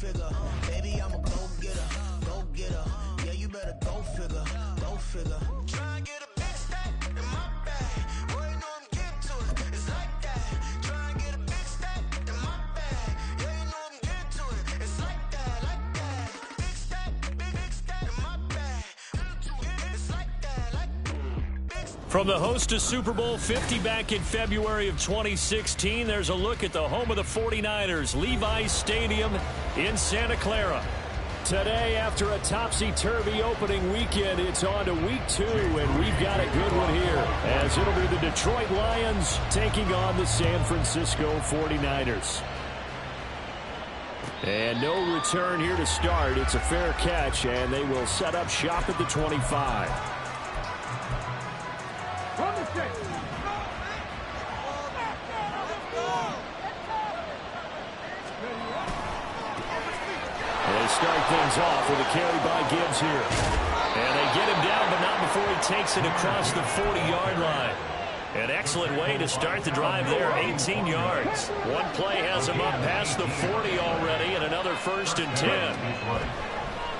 figure. Baby, I'm a go-getter, go-getter. Yeah, you better go figure, go figure. Try and get a big stack in my bag. Boy, you know I'm getting to it. It's like that. Try and get a big stack in my bag. Yeah, you know I'm getting to it. It's like that, like that. Big stack in my bag. It's like that, like big stack. From the host of Super Bowl 50 back in February of 2016, there's a look at the home of the 49ers, Levi's Stadium in Santa Clara. Today, after a topsy-turvy opening weekend, it's on to week 2, and we've got a good one here, as it'll be the Detroit Lions taking on the San Francisco 49ers. And no return here to start. It's a fair catch, and they will set up shop at the 25. They start things off with a carry by Gibbs here. And they get him down, but not before he takes it across the 40-yard line. An excellent way to start the drive there, 18 yards. One play has him up past the 40 already, and another 1st and 10.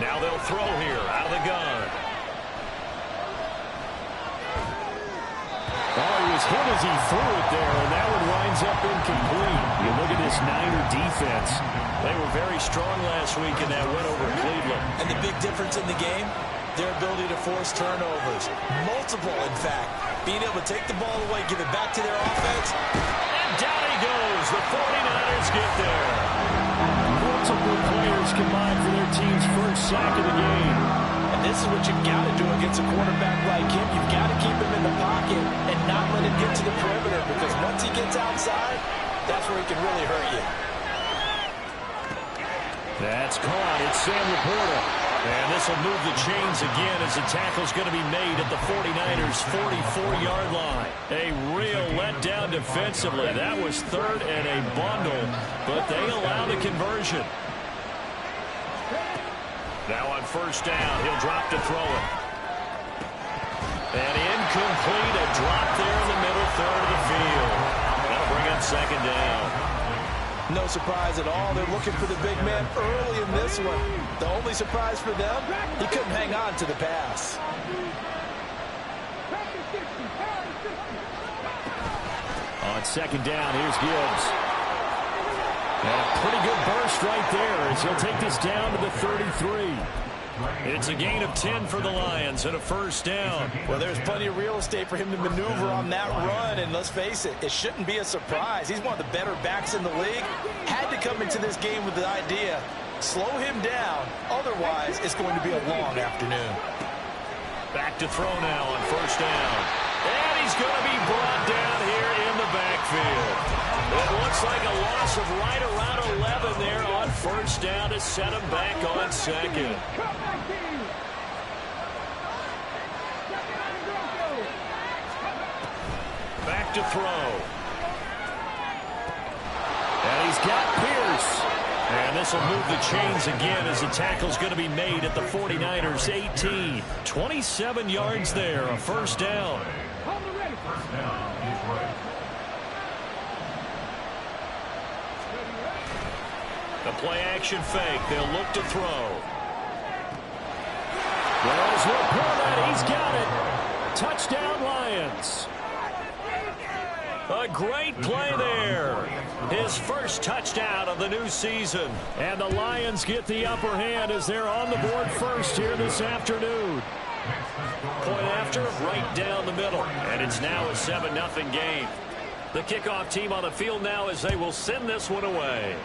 Now they'll throw here out of the gun. Oh, he was hit as he threw it there, and that one winds up incomplete. You look at this Niner defense. They were very strong last week in that win over Cleveland. And the big difference in the game, their ability to force turnovers. Multiple, in fact. Being able to take the ball away, give it back to their offense. And down he goes. The 49ers get there. Multiple players combined for their team's first sack of the game. And this is what you've got to do against a quarterback like him. You've got to keep him in the pocket and not let him get to the perimeter, because once he gets outside, that's where he can really hurt you. That's caught. It's Sam Laporta. And this will move the chains again as the tackle's going to be made at the 49ers' 44-yard line. A real letdown defensively. That was 3rd and a bundle, but they allow the conversion. Now on 1st down, he'll drop to throw it. And incomplete, a drop there in the middle third of the field. That'll bring up 2nd down. No surprise at all. They're looking for the big man early in this one. The only surprise for them, he couldn't hang on to the pass. On 2nd down, here's Gibbs. And a pretty good burst right there as he'll take this down to the 33. It's a gain of 10 for the Lions and a 1st down. Well, there's plenty of real estate for him to maneuver on that run, and let's face it, it shouldn't be a surprise. He's one of the better backs in the league. Had to come into this game with the idea, slow him down, otherwise it's going to be a long afternoon. Back to throw now on 1st down. And he's going to be brought down here in the backfield. It looks like a loss of right around 11 there on 1st down to set him back on 2nd. Back to throw. And he's got Pierce. And this will move the chains again as the tackle's going to be made at the 49ers' 18. 27 yards there, a 1st down. The play-action fake. They'll look to throw. There's Laporta. He's got it. Touchdown, Lions. A great play there. His first touchdown of the new season. And the Lions get the upper hand as they're on the board first here this afternoon. Point after, right down the middle. And it's now a 7-0 game. The kickoff team on the field now as they will send this one away.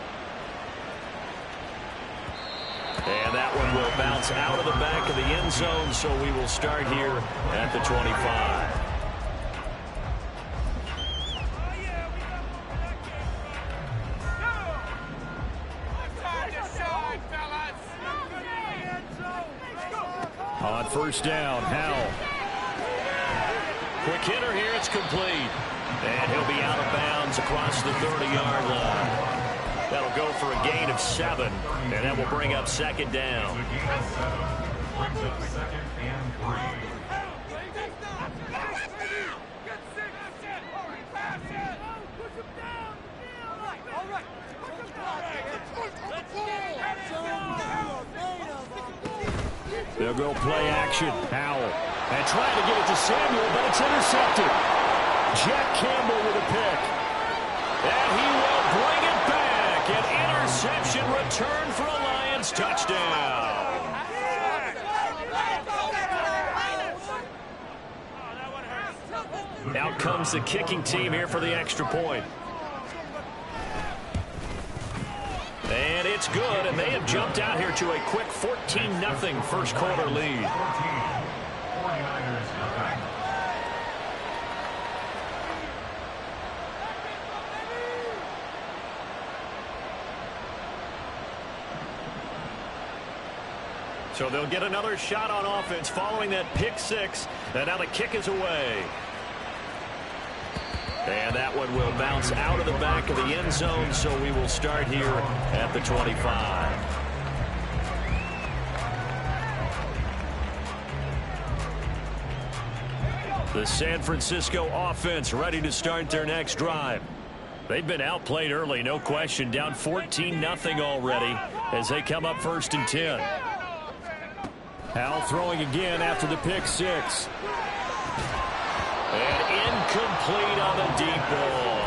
And that one will bounce out of the back of the end zone, so we will start here at the 25. On 1st down, Howell. Quick hitter here, it's complete. And he'll be out of bounds across the 30-yard line. That'll go for a gain of 7, and that will bring up 2nd down. They'll go play action. Howell. And trying to get it to Samuel, but it's intercepted. Jack Campbell with a pick. And he will bring it back. An interception return for a Lions touchdown. Out comes the kicking team here for the extra point. And it's good, and they have jumped out here to a quick 14-0 first quarter lead. So they'll get another shot on offense following that pick six, and now the kick is away. And that one will bounce out of the back of the end zone, so we will start here at the 25. The San Francisco offense ready to start their next drive. They've been outplayed early, no question, down 14-0 already as they come up 1st and 10. Howell throwing again after the pick six. And incomplete on the deep ball.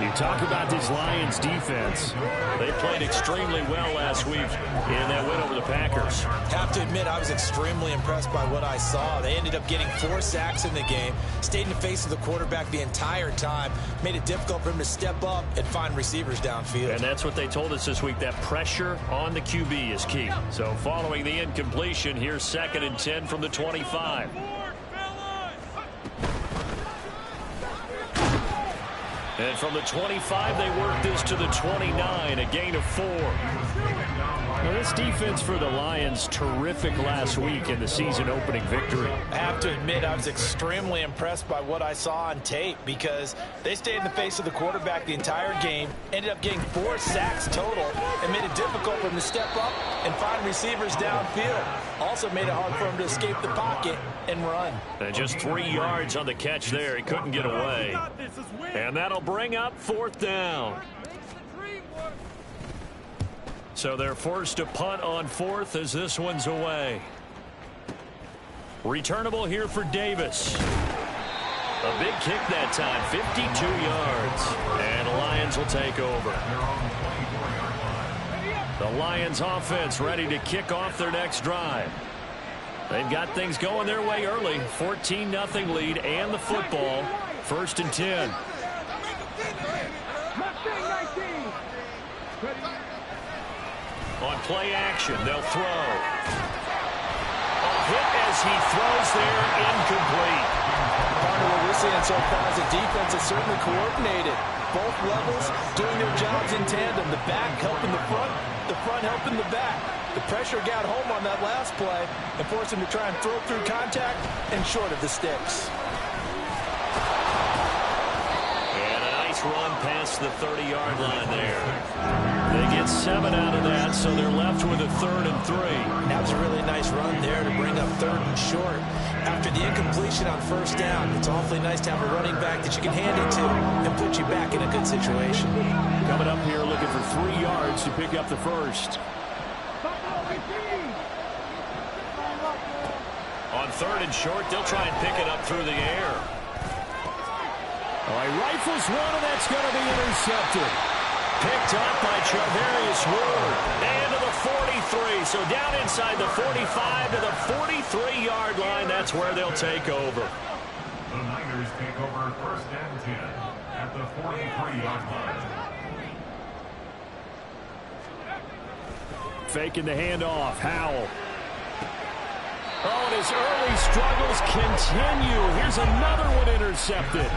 You talk about this Lions defense. They played extremely well last week in that win over the Packers. Have to admit, I was extremely impressed by what I saw. They ended up getting 4 sacks in the game, stayed in the face of the quarterback the entire time, made it difficult for him to step up and find receivers downfield. And that's what they told us this week, that pressure on the QB is key. So following the incompletion, here's 2nd and 10 from the 25. And from the 25, they work this to the 29, a gain of 4. Now, this defense for the Lions, terrific last week in the season-opening victory. I have to admit, I was extremely impressed by what I saw on tape because they stayed in the face of the quarterback the entire game, ended up getting 4 sacks total, and made it difficult for him to step up and find receivers downfield. Also made it hard for him to escape the pocket and run. And just 3 yards on the catch there. He couldn't get away. And that'll bring up 4th down. So they're forced to punt on 4th as this one's away. Returnable here for Davis. A big kick that time, 52 yards. And the Lions will take over. The Lions offense ready to kick off their next drive. They've got things going their way early. 14-0 lead and the football. 1st and 10. On play action, they'll throw. A hit as he throws there, incomplete. Partner, what we're seeing so far is the defense is certainly coordinated. Both levels doing their jobs in tandem. The back helping the front helping the back. The pressure got home on that last play and forced him to try and throw through contact and short of the sticks. And a nice run past the 30-yard line there. They get 7 out of that, so they're left with a 3rd and 3. That was a really nice run there to bring up 3rd and short. After the incompletion on 1st down, it's awfully nice to have a running back that you can hand it to and put you back in a good situation. Coming up here looking for 3 yards to pick up the 1st. On 3rd and short, they'll try and pick it up through the air. All right, rifles one, and that's going to be intercepted. Picked up by Charvarius Ward. And to the 43. So down inside the 45 to the 43-yard line. That's where they'll take over. The Niners take over 1st and 10 at the 43-yard line. Faking the handoff. Howell. Oh, and his early struggles continue. Here's another one intercepted.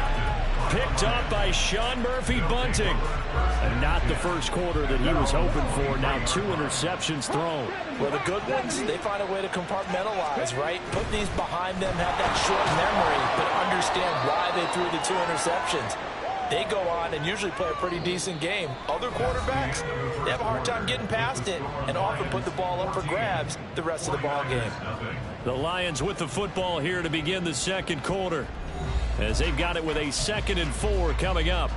Picked up by Sean Murphy-Bunting. And not the first quarter that he was hoping for. Now 2 interceptions thrown. Well, the good ones, they find a way to compartmentalize, right? Put these behind them, have that short memory, but understand why they threw the 2 interceptions. They go on and usually play a pretty decent game. Other quarterbacks, they have a hard time getting past it and often put the ball up for grabs the rest of the ball game. The Lions with the football here to begin the second quarter, as they've got it with a 2nd and 4 coming up.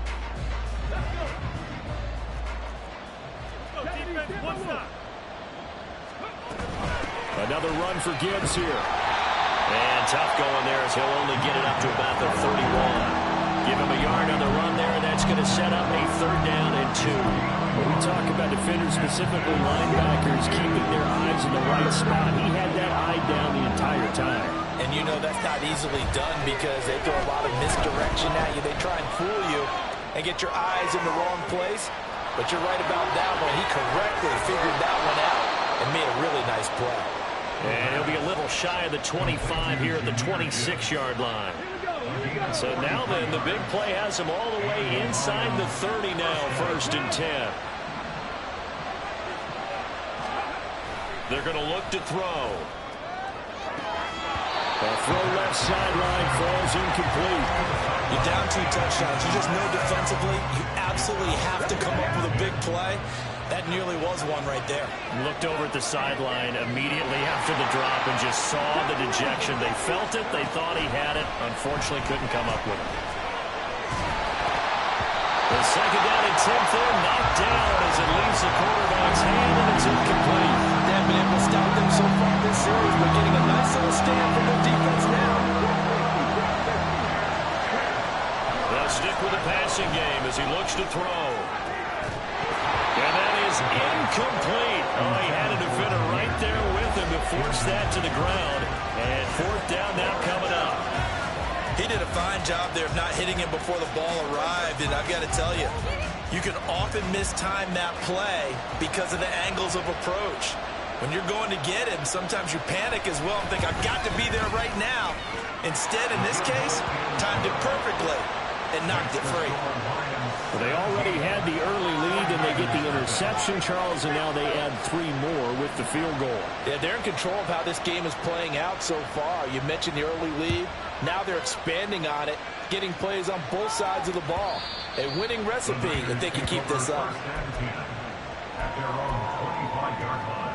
Another run for Gibbs here. And tough going there as he'll only get it up to about the 31. Give him a yard on the run there, and that's going to set up a 3rd down and 2. When we talk about defenders, specifically linebackers, keeping their eyes in the right spot, he had that eye down the entire time. And you know that's not easily done because they throw a lot of misdirection at you. They try and fool you and get your eyes in the wrong place. But you're right about that one. He correctly figured that one out and made a really nice play. And he'll be a little shy of the 25 here at the 26-yard line. So now then, the big play has him all the way inside the 30 now, 1st and 10. They're going to look to throw. A throw left sideline falls incomplete. You're down 2 touchdowns. You just know defensively you absolutely have to come up with a big play. That nearly was one right there. Looked over at the sideline immediately after the drop and just saw the dejection. They felt it. They thought he had it. Unfortunately, couldn't come up with it. The 2nd down and 10th there, knocked down as it leaves the quarterback's hand, and it's incomplete. They haven't been able to stop them so far this series, but getting a nice little stand from their defense now. They'll stick with the passing game as he looks to throw. And that is incomplete. Oh, he had a defender right there with him to force that to the ground. And 4th down now coming up. He did a fine job there of not hitting him before the ball arrived. And I've got to tell you, you can often mistime that play because of the angles of approach. When you're going to get him, sometimes you panic as well and think, I've got to be there right now. Instead, in this case, timed it perfectly and knocked it free. Well, they already had the early lead, and they get the interception, Charles, and now they add 3 more with the field goal. Yeah, they're in control of how this game is playing out so far. You mentioned the early lead. Now they're expanding on it, getting plays on both sides of the ball. A winning recipe if they can keep this up. At their own 25-yard line.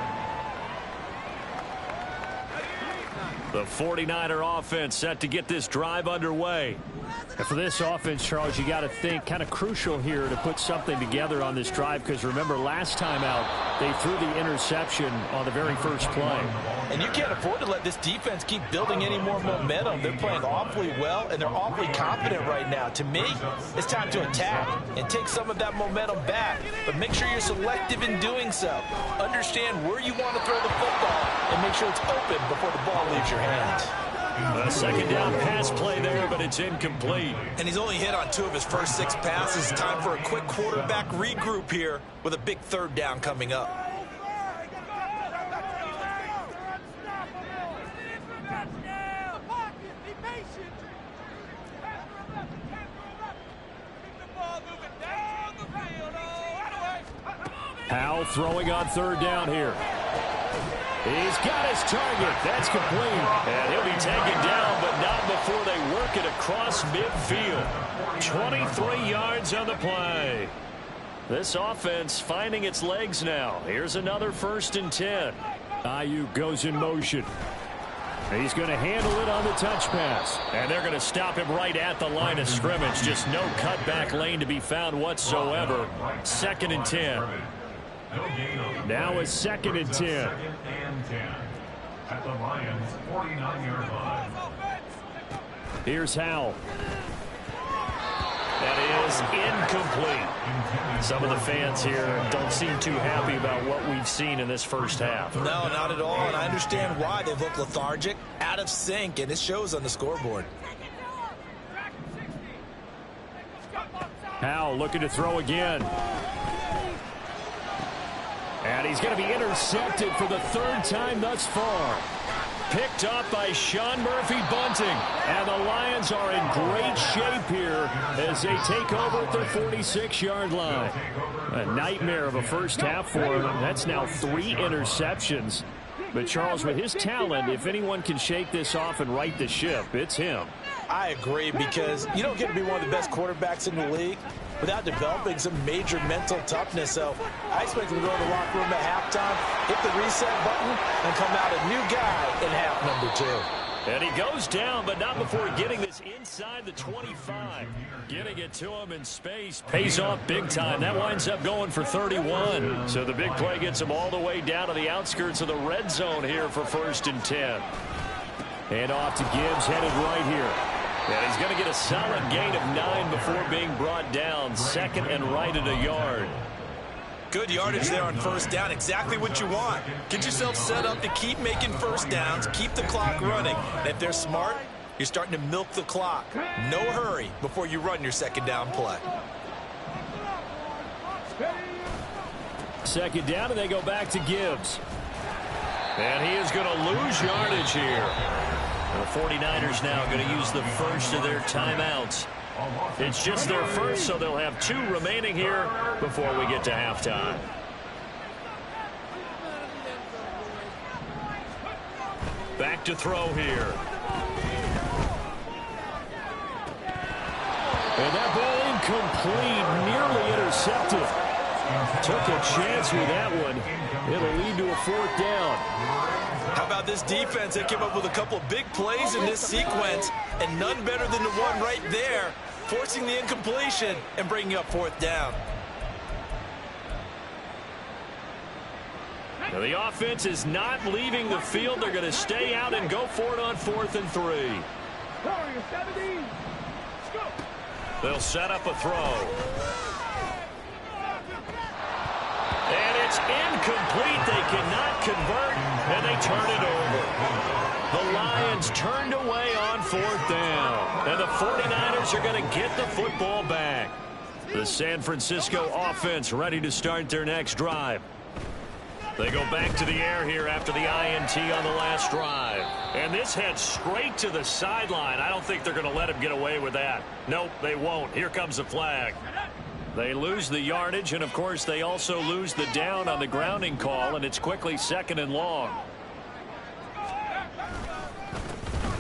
The 49er offense set to get this drive underway. And for this offense, Charles, you got to think kind of crucial here to put something together on this drive, because remember last time out they threw the interception on the very first play. And you can't afford to let this defense keep building any more momentum. They're playing awfully well, and they're awfully confident right now. To me, it's time to attack and take some of that momentum back. But make sure you're selective in doing so. Understand where you want to throw the football and make sure it's open before the ball leaves your hands. A 2nd down pass play there, but it's incomplete. And he's only hit on 2 of his first 6 passes. Time for a quick quarterback regroup here with a big 3rd down coming up. Howell throwing on 3rd down here. He's got his target. That's complete. And he'll be taken down, but not before they work it across midfield. 23 yards on the play. This offense finding its legs now. Here's another 1st and 10. Ayuk goes in motion. He's going to handle it on the touch pass. And they're going to stop him right at the line of scrimmage. Just no cutback lane to be found whatsoever. 2nd and 10. Now it's 2nd and 10. 2nd and 10 at the Lions' 49-yard line. Here's Howell. That is incomplete. Some of the fans here don't seem too happy about what we've seen in this first half. No, not at all, and I understand why. They look lethargic, out of sync, and it shows on the scoreboard. Howell looking to throw again. And he's going to be intercepted for the 3rd time thus far. Picked up by Sean Murphy-Bunting. And the Lions are in great shape here as they take over at their 46-yard line. A nightmare of a first half for them. That's now 3 interceptions. But Charles, with his talent, if anyone can shake this off and right the ship, it's him. I agree, because you don't get to be one of the best quarterbacks in the league without developing some major mental toughness. So I expect him to go to the locker room at halftime, hit the reset button, and come out a new guy in half number 2. And he goes down, but not before getting this inside the 25. Getting it to him in space pays off big time. That winds up going for 31. So the big play gets him all the way down to the outskirts of the red zone here for 1st and 10. And off to Gibbs, headed right here. And he's going to get a solid gain of 9 before being brought down. 2nd and right at a yard. Good yardage there on 1st down. Exactly what you want. Get yourself set up to keep making 1st downs, keep the clock running. And if they're smart, you're starting to milk the clock. No hurry before you run your 2nd down play. 2nd down, and they go back to Gibbs. And he is going to lose yardage here. The 49ers now going to use the first of their timeouts. It's just their first, so they'll have 2 remaining here before we get to halftime. Back to throw here. And that ball incomplete, nearly intercepted. Took a chance with that one. It'll lead to a 4th down. How about this defense? They came up with a couple of big plays in this sequence, and none better than the one right there, forcing the incompletion and bringing up 4th down. Now the offense is not leaving the field. They're going to stay out and go for it on 4th and 3. They'll set up a throw. And it's incomplete. They cannot convert, and they turn it over. The Lions turned away on 4th down, and the 49ers are going to get the football back. The San Francisco offense ready to start their next drive. They go back to the air here after the INT on the last drive. And this heads straight to the sideline. I don't think they're going to let him get away with that. Nope, they won't. Here comes the flag. They lose the yardage, and, of course, they also lose the down on the grounding call, and it's quickly 2nd and long.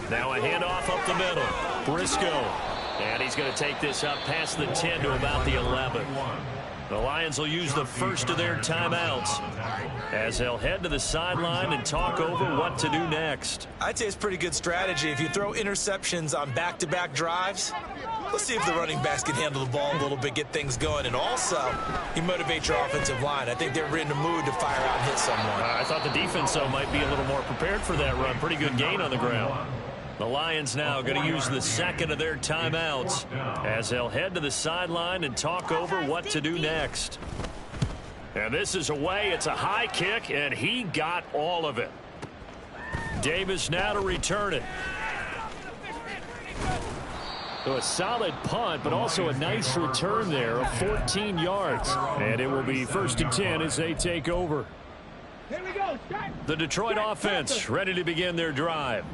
Now a handoff up the middle. Briscoe. And he's going to take this up past the 10 to about the 11. The Lions will use the first of their timeouts as they'll head to the sideline and talk over what to do next. I'd say it's pretty good strategy. If you throw interceptions on back-to-back drives, let's see if the running backs can handle the ball a little bit, get things going. And also, you motivate your offensive line. I think they're in the mood to fire out and hit someone. I thought the defense, though, might be a little more prepared for that run. Pretty good gain on the ground. The Lions now going to use the 2nd of their timeouts as they'll head to the sideline and talk over what to do next. And this is away. It's a high kick, and he got all of it. Davis now to return it. So a solid punt, but also a nice return there of 14 yards. And it will be 1st and 10 as they take over. The Detroit offense ready to begin their drive.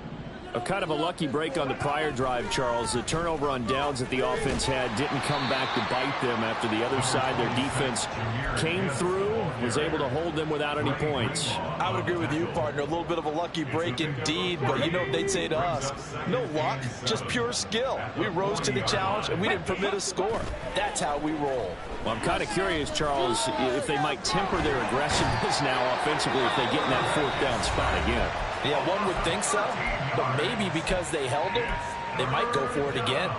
A kind of a lucky break on the prior drive, Charles. The turnover on downs that the offense had didn't come back to bite them after the other side. Their defense came through, was able to hold them without any points. I would agree with you, partner. A little bit of a lucky break indeed, but you know what they'd say to us? No luck, just pure skill. We rose to the challenge, and we didn't permit a score. That's how we roll. Well, I'm kind of curious, Charles, if they might temper their aggressiveness now offensively if they get in that 4th down spot again. Yeah, one would think so, but maybe because they held it, they might go for it again.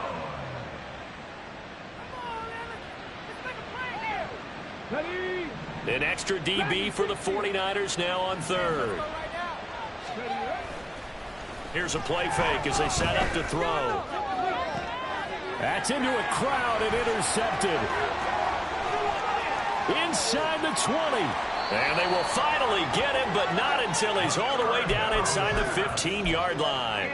An extra DB for the 49ers now on 3rd. Here's a play fake as they set up to throw. That's into a crowd and intercepted. Inside the 20. And they will finally get him, but not until he's all the way down inside the 15-yard line.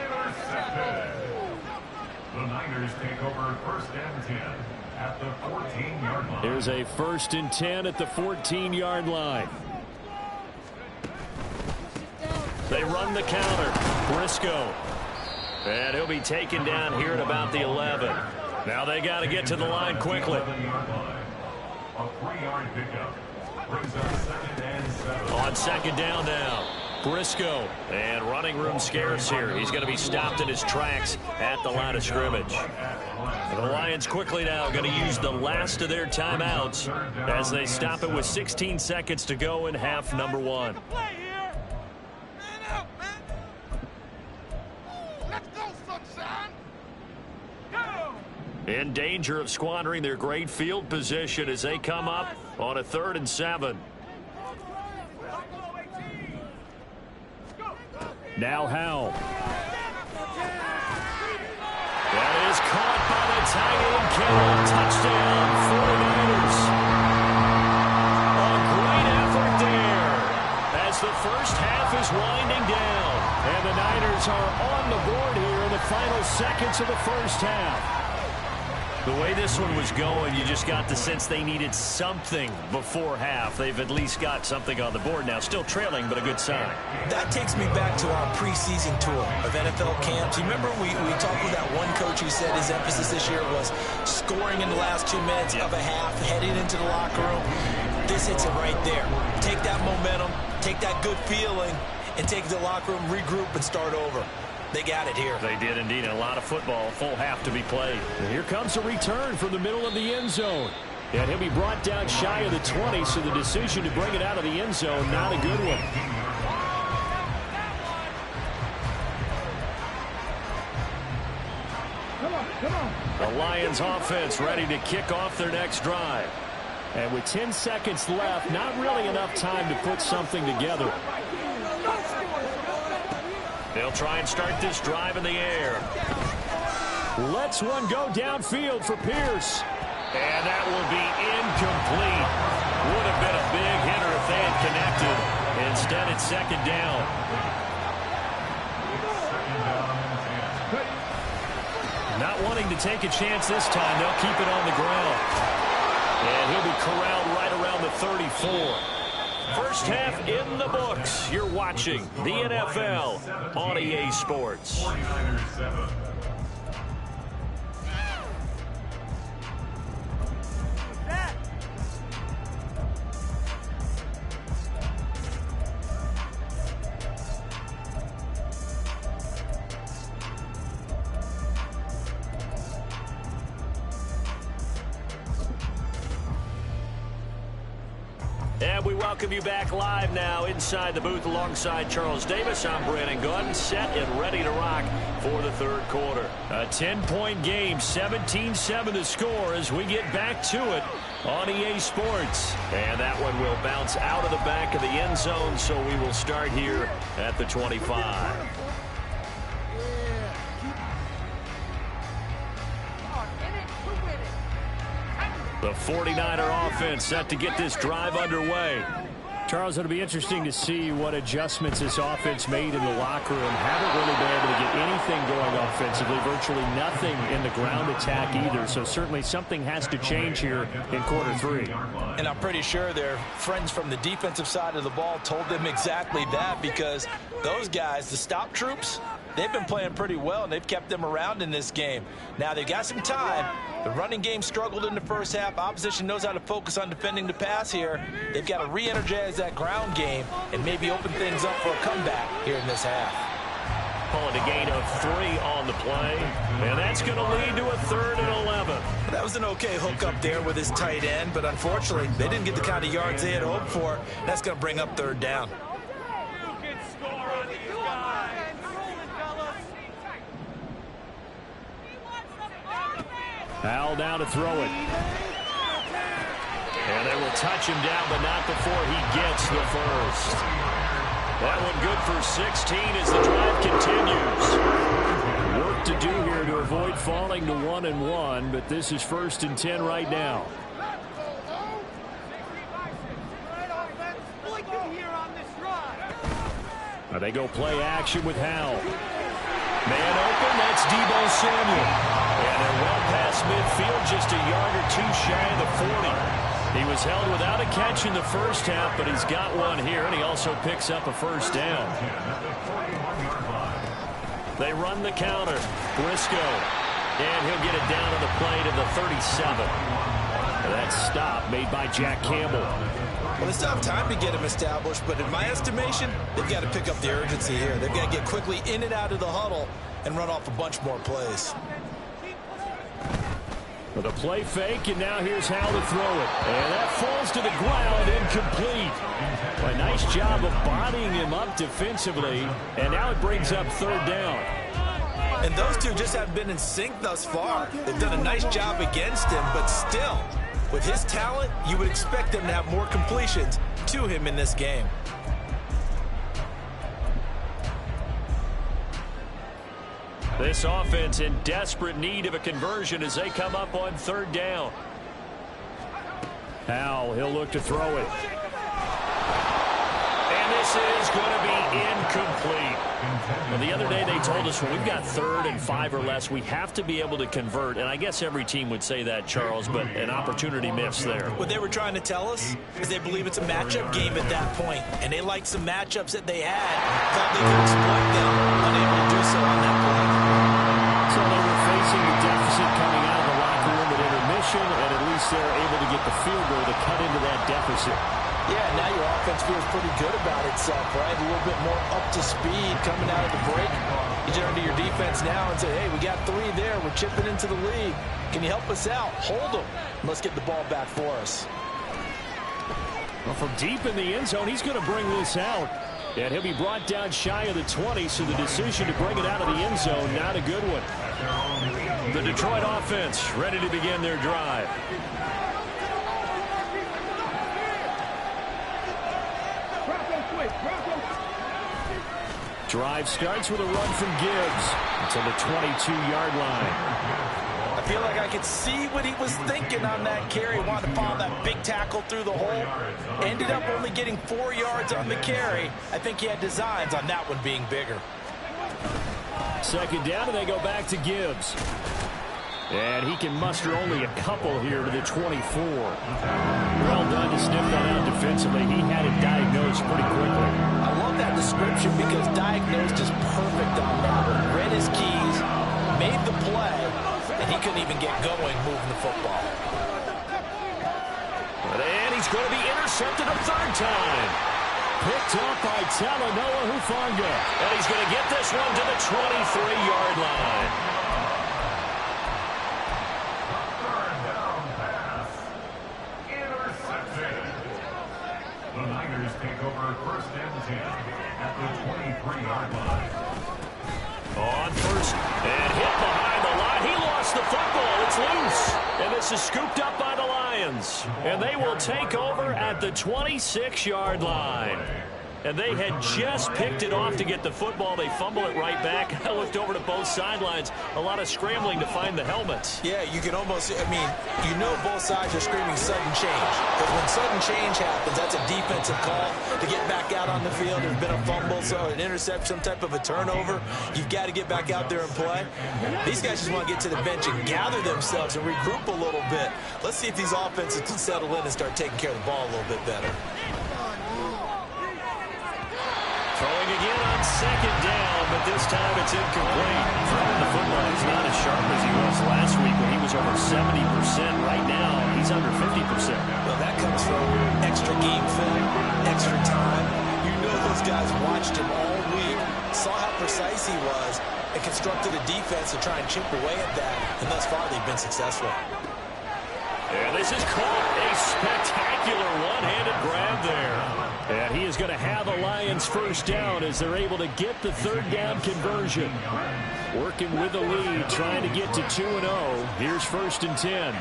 The Niners take over 1st and 10 at the 14-yard line. Here's a 1st and 10 at the 14-yard line. They run the counter. Briscoe. And he'll be taken down here at about the 11. Now they got to get to the line quickly. A 3-yard pickup. Brings up 2nd and 7. On 2nd down now. Briscoe. And running room scarce here. He's going to be stopped in his tracks at the line of scrimmage. The Lions quickly now going to use the last of their timeouts as they stop it with 16 seconds to go in half number 1. in danger of squandering their great field position as they come up on a 3rd and 7. Now Howell. That is caught by the tight end Kittle. Touchdown, 49ers. A great effort there as the first half is winding down. And the Niners are on the board here in the final seconds of the first half. The way this one was going, you just got the sense they needed something before half. They've at least got something on the board now. Still trailing, but a good sign. That takes me back to our preseason tour of NFL camps. You remember we talked with that one coach who said his emphasis this year was scoring in the last 2 minutes of a half, heading into the locker room. This hits it right there. Take that momentum, take that good feeling, and take it to the locker room, regroup, and start over. They got it here. They did indeed. A lot of football, full half to be played. And here comes a return from the middle of the end zone. And he'll be brought down shy of the 20, so the decision to bring it out of the end zone, not a good one. Come on. The Lions offense ready to kick off their next drive. And with 10 seconds left, not really enough time to put something together. They'll try and start this drive in the air. Lets one go downfield for Pierce. And that will be incomplete. Would have been a big hitter if they had connected. Instead, it's 2nd down. Not wanting to take a chance this time. They'll keep it on the ground. And he'll be corralled right around the 34. First half in the books. You're watching the NFL on EA Sports. 49ers 7. And we welcome you back live now inside the booth alongside Charles Davis. I'm Brandon Gunn, set and ready to rock for the 3rd quarter. A 10-point game, 17-7 to score as we get back to it on EA Sports. And that one will bounce out of the back of the end zone, so we will start here at the 25. The 49er offense set to get this drive underway. Charles, it'll be interesting to see what adjustments this offense made in the locker room. Haven't really been able to get anything going offensively. Virtually nothing in the ground attack either. So certainly something has to change here in quarter 3. And I'm pretty sure their friends from the defensive side of the ball told them exactly that, because those guys, the stop troops, they've been playing pretty well, and they've kept them around in this game. Now, they've got some time. The running game struggled in the first half. Opposition knows how to focus on defending the pass here. They've got to re-energize that ground game and maybe open things up for a comeback here in this half. Calling a gain of 3 on the play, and that's going to lead to a 3rd and 11. That was an okay hook up there with his tight end, but unfortunately, they didn't get the kind of yards they had hoped for. That's going to bring up 3rd down. Howell down to throw it. And they will touch him down, but not before he gets the first. That one good for 16 as the drive continues. Work to do here to avoid falling to 1-1, but this is 1st and 10 right now. Now they go play action with Howell. Man open, that's Deebo Samuel. And they're well past midfield, just a yard or 2 shy of the 40. He was held without a catch in the first half, but he's got one here, and he also picks up a 1st down. They run the counter. Briscoe. And he'll get it down to the plate of the 37. That stop made by Jack Campbell. Well, they still have time to get him established, but in my estimation, they've got to pick up the urgency here. They've got to get quickly in and out of the huddle and run off a bunch more plays. With a play fake, and now here's how to throw it. And that falls to the ground, incomplete. A nice job of bodying him up defensively, and now it brings up 3rd down. And those two just haven't been in sync thus far. They've done a nice job against him, but still, with his talent, you would expect them to have more completions to him in this game. This offense in desperate need of a conversion as they come up on third down. Howell, he'll look to throw it. And this is going to be incomplete. Well, the other day they told us when we've got 3rd and 5 or less, we have to be able to convert. And I guess every team would say that, Charles, but an opportunity missed there. What they were trying to tell us is they believe it's a matchup game at that point, and they liked some matchups that they had, thought they could exploit them, unable to do so on that play. So they were facing a deficit coming out of the locker room at intermission, and at least they're able to get the field goal to cut into that deficit. Yeah, now your offense feels pretty good about itself, right? A little bit more up to speed coming out of the break. You turn to your defense now and say, hey, we got 3 there. We're chipping into the lead. Can you help us out? Hold them. Let's get the ball back for us. Well, from deep in the end zone, he's going to bring this out. And he'll be brought down shy of the 20, so the decision to bring it out of the end zone, not a good one. The Detroit offense ready to begin their drive. Drive starts with a run from Gibbs until the 22-yard line. I feel like I could see what he was thinking on that carry. Wanted to follow that big tackle through the hole. Ended up only getting 4 yards on the carry. I think he had designs on that one being bigger. 2nd down, and they go back to Gibbs. And he can muster only a couple here to the 24. Well done to sniff that out defensively. He had it diagnosed pretty quickly. I love that description because diagnosed is perfect on that one. Read his keys, made the play, and he couldn't even get going moving the football. And he's going to be intercepted a 3rd time. Picked up by Talanoa Hufanga. And he's going to get this one to the 23-yard line. The Niners take over 1st and 10 at the 23-yard line. On first and hit behind the line. He lost the football. It's loose. And this is scooped up by the Lions. And they will take over at the 26-yard line. And they had just picked it off to get the football. They fumble it right back. I looked over to both sidelines. A lot of scrambling to find the helmets. Yeah, you can almost, you know both sides are screaming sudden change. Because when sudden change happens, that's a defensive call to get back out on the field. There's been a fumble, so an interception, some type of a turnover. You've got to get back out there and play. These guys just want to get to the bench and gather themselves and regroup a little bit. Let's see if these offenses can settle in and start taking care of the ball a little bit better. Throwing again on 2nd down, but this time it's incomplete. Throwing the football, he's not as sharp as he was last week when he was over 70%. Right now, he's under 50%. Well, that comes from extra game film, extra time. You know those guys watched him all week, saw how precise he was, and constructed a defense to try and chip away at that. And thus far, they've been successful. And this is caught. A spectacular one-handed grab there. And he is going to have the Lions 1st down as they're able to get the 3rd down conversion. Working with the lead, trying to get to 2-0. Here's 1st and 10.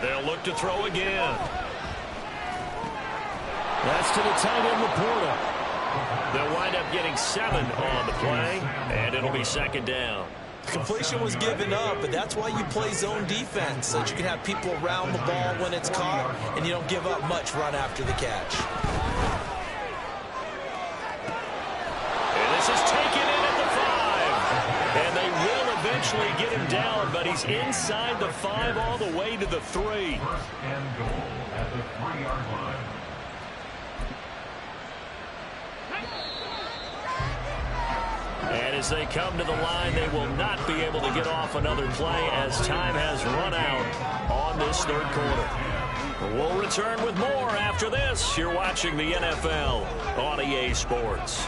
They'll look to throw again. That's to the tight end, Laporta. They'll wind up getting 7 on the play, and it'll be 2nd down. Completion was given up, but that's why you play zone defense, so that you can have people around the ball when it's caught, and you don't give up much run after the catch. And this is taken in at the 5. And they will eventually get him down, but he's inside the 5 all the way to the 3. 1st and goal at the 3-yard line. And as they come to the line, they will not be able to get off another play as time has run out on this 3rd quarter. We'll return with more after this. You're watching the NFL on EA Sports.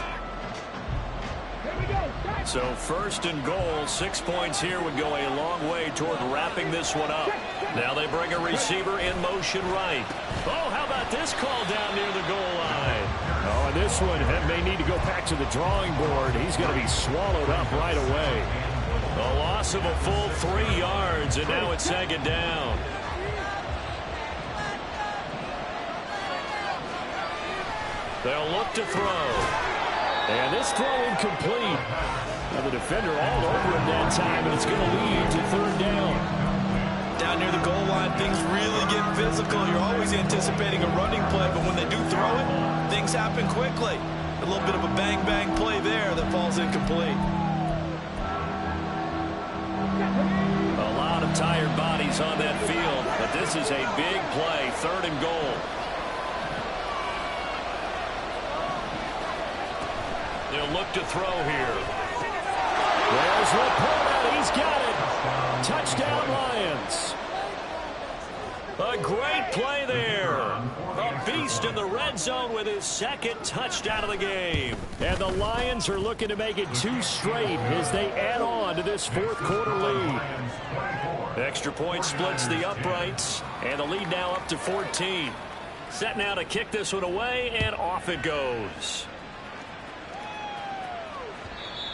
So 1st and goal, 6 points here would go a long way toward wrapping this one up. Now they bring a receiver in motion right. Oh, how about this call down near the goal line? Oh, and this one may need to go back to the drawing board. He's going to be swallowed up right away. A loss of a full 3 yards, and now it's second down. They'll look to throw. And this throw incomplete. Now the defender all over him that time, and it's going to lead to third down. Down near the goal line, things really get physical. You're always anticipating a running play, but when they do throw it, things happen quickly. A little bit of a bang-bang play there that falls incomplete. A lot of tired bodies on that field, but this is a big play, 3rd and goal. They'll look to throw here. There's Laporta. He's got it. Touchdown, Lions. A great play there. A beast in the red zone with his 2nd touchdown of the game. And the Lions are looking to make it 2 straight as they add on to this 4th quarter lead. Extra point splits the uprights, and the lead now up to 14. Set now to kick this one away, and off it goes.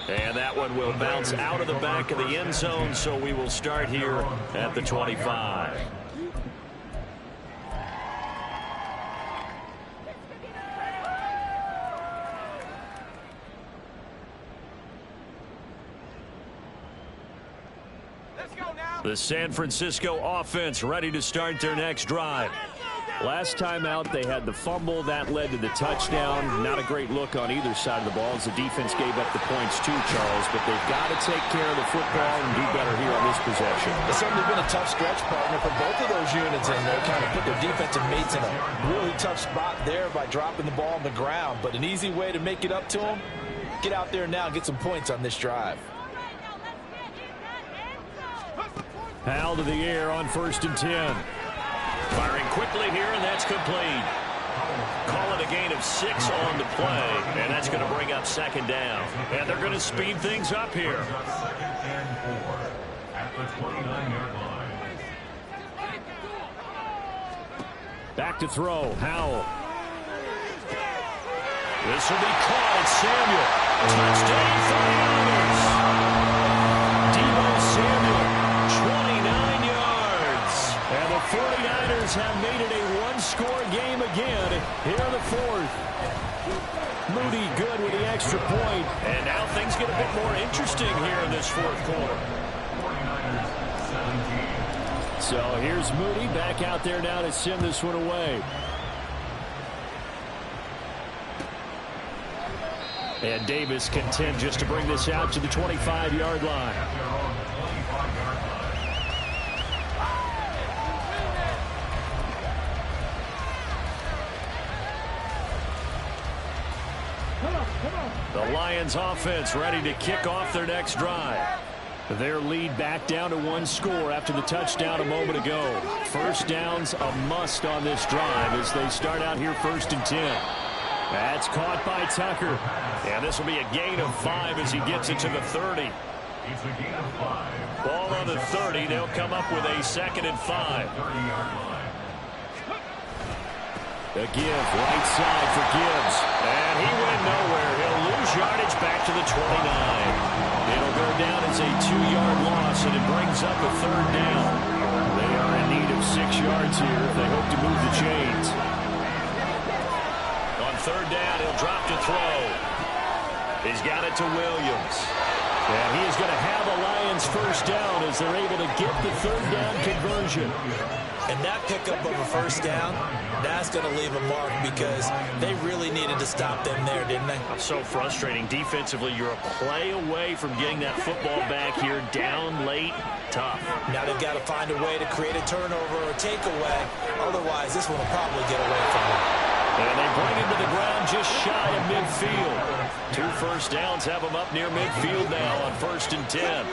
And that one will bounce out of the back of the end zone, so we will start here at the 25. The San Francisco offense ready to start their next drive. Last time out, they had the fumble. That led to the touchdown. Not a great look on either side of the ball as the defense gave up the points too, Charles. But they've got to take care of the football and do better here on this possession. It's certainly been a tough stretch, partner, for both of those units in there. Kind of put their defensive mates in a really tough spot there by dropping the ball on the ground. But an easy way to make it up to them, get out there now and get some points on this drive. Hal to the air on 1st and 10. Firing quickly here, and that's complete. Call it a gain of 6 on the play, and that's going to bring up 2nd down. And they're going to speed things up here. 2nd and 4 at the 29-yard line. Back to throw. Howell. This will be caught. It's Samuel. Touchdown for the Niners. Deebo Samuel, 29 yards. And the 49ers have made it a one-score game again here in the 4th. Moody good with the extra point. And now things get a bit more interesting here in this 4th quarter. 49ers 17. So here's Moody back out there now to send this one away. And Davis content just to bring this out to the 25-yard line. The Lions offense ready to kick off their next drive. Their lead back down to 1 score after the touchdown a moment ago. First down's a must on this drive as they start out here 1st and 10. That's caught by Tucker. And this will be a gain of 5 as he gets it to the 30. It's a gain of 5. Ball on the 30. They'll come up with a 2nd and 5. 30-yard line. The give, right side for Gibbs. And he went nowhere. He'll lose yardage back to the 29. It'll go down as a 2-yard loss, and it brings up a 3rd down. They are in need of 6 yards here if they hope to move the chains. On 3rd down, he'll drop to throw. He's got it to Williams. And he is going to have a Lions first down as they're able to get the 3rd down conversion. And that pickup of a first down, that's going to leave a mark because they really needed to stop them there, didn't they? So frustrating. Defensively, you're a play away from getting that football back here down late. Tough. Now they've got to find a way to create a turnover or a takeaway. Otherwise, this one will probably get away from them. And they bring him to the ground just shy of midfield. 2 first downs have him up near midfield now on 1st and 10.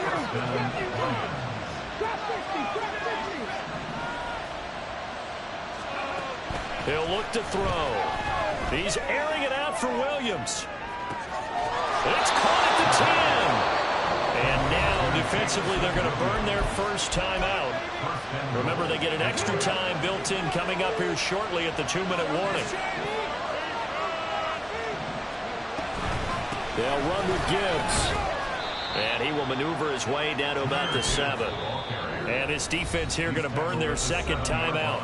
He'll look to throw. He's airing it out for Williams. It's caught at the 10. And now defensively they're going to burn their first time out. Remember, they get an extra time built in coming up here shortly at the 2-minute warning. They'll run with Gibbs. And he will maneuver his way down to about the 7. And this defense here going to burn their second timeout.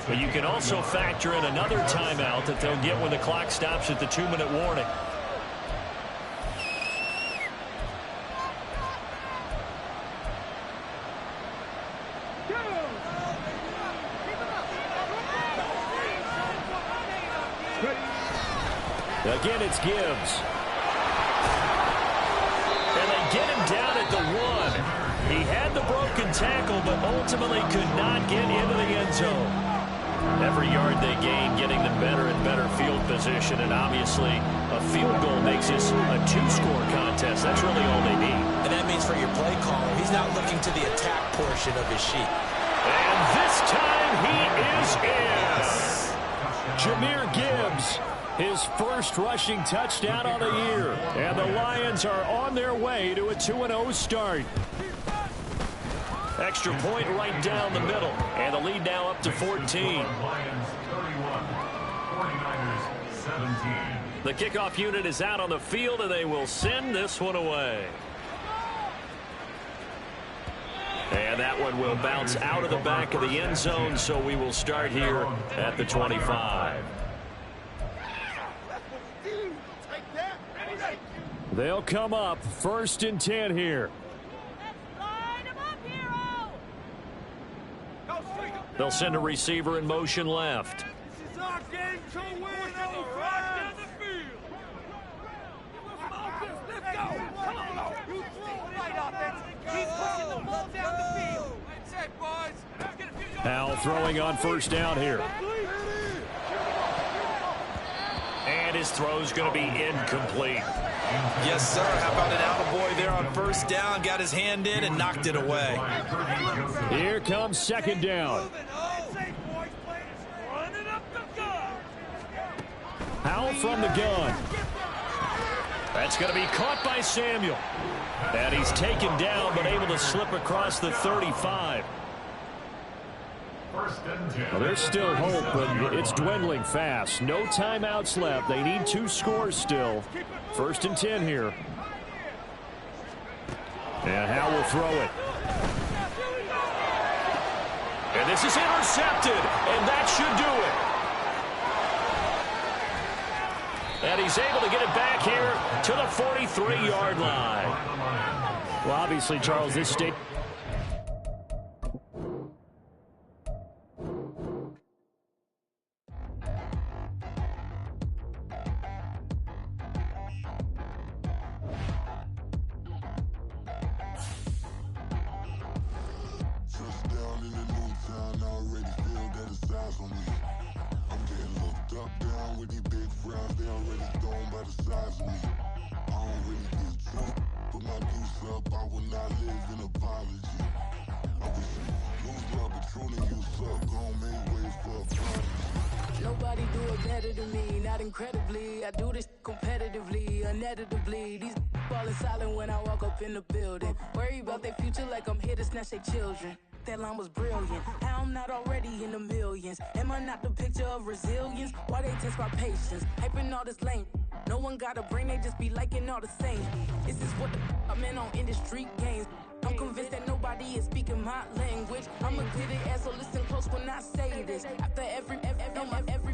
But you can also factor in another timeout that they'll get when the clock stops at the 2-minute warning. Again, it's Gibbs. And they get him down at the 1. He had the broken tackle, but ultimately could not get into the end zone. Every yard they gain, getting them better and better field position, and obviously a field goal makes this a 2-score contest. That's really all they need. And that means for your play caller, he's not looking to the attack portion of his sheet. And this time he is in. Jahmyr Gibbs, his first rushing touchdown on the year. And the Lions are on their way to a 2-0 start. Extra point right down the middle. And the lead now up to 14. Lions 31, 49ers 17. The kickoff unit is out on the field, and they will send this one away. And that one will bounce out of the back of the end zone, so we will start here at the 25. They'll come up 1st and 10 here. They'll send a receiver in motion left. This is our game to win, right down the field. Let's go. Come on. You throw right offense. Keep pushing the ball down the field. That's it, boys. Powell throwing on 1st down here. And his throw's going to be incomplete. Yes, sir. How about an attaboy there on 1st down? Got his hand in and knocked it away. Here comes 2nd down. Powell from the gun. That's going to be caught by Samuel. And he's taken down, but able to slip across the 35. Well, there's still hope, but it's dwindling fast. No timeouts left. They need 2 scores still. 1st and 10 here. And Howell will throw it. And this is intercepted, and that should do it. And he's able to get it back here to the 43-yard line. Well, obviously, Charles, this state... Nobody do it better than me, not incredibly. I do this competitively, uneditably. These falling silent when I walk up in the building. Worry about their future like I'm here to snatch their children. That line was brilliant. How I'm not already in the millions. Am I not the picture of resilience? Why they test my patience? Hyping all this lame. No one got a brain, they just be liking all the same. This is what the I'm in on industry games. I'm convinced that nobody is speaking my language. I'm a good ass, so listen close when I say this. After every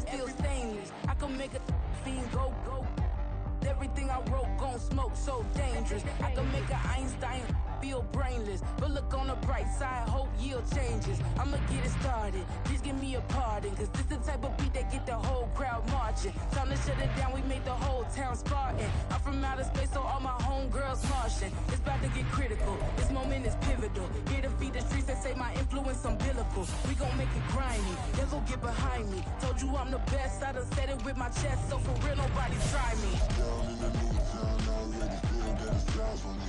feel stainless. I can make a fiend go. Everything I wrote gon' smoke, so dangerous. I can make an Einstein feel brainless. But look on the bright side, hope yield changes. I'ma get it started, please give me a pardon. Cause this the type of beat that get the whole crowd marching. Time to shut it down, we made the whole town Spartan. I'm from outer space, so all my homegirls Martian. It's about to get critical, this moment is pivotal. Here to feed the streets that say my influence umbilical. We gon' make it grimy, never get behind me. Told you I'm the best, I done said it with my chest. So for real, nobody try me. Down in the new town, I already feel that it's eyes on me.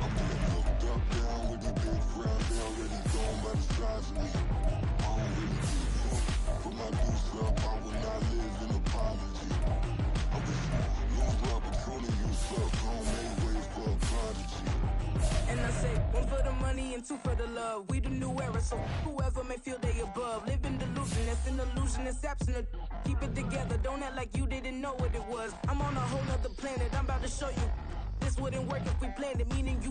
I'm getting hooked up down with the big crowd. They already gone by the size of me. I don't really give a fuck. Put my goose up, I will not live in apology. I wish you lose my opportunity, you suck. Home made way for a prodigy. And I say, one for the money and two for the love. We the new era, so whoever may feel they above. Live in delusion, that's an illusion, it's absent. Keep it together, don't act like you didn't know what it was. I'm on a whole nother planet, I'm about to show you. This wouldn't work if we planned it, meaning you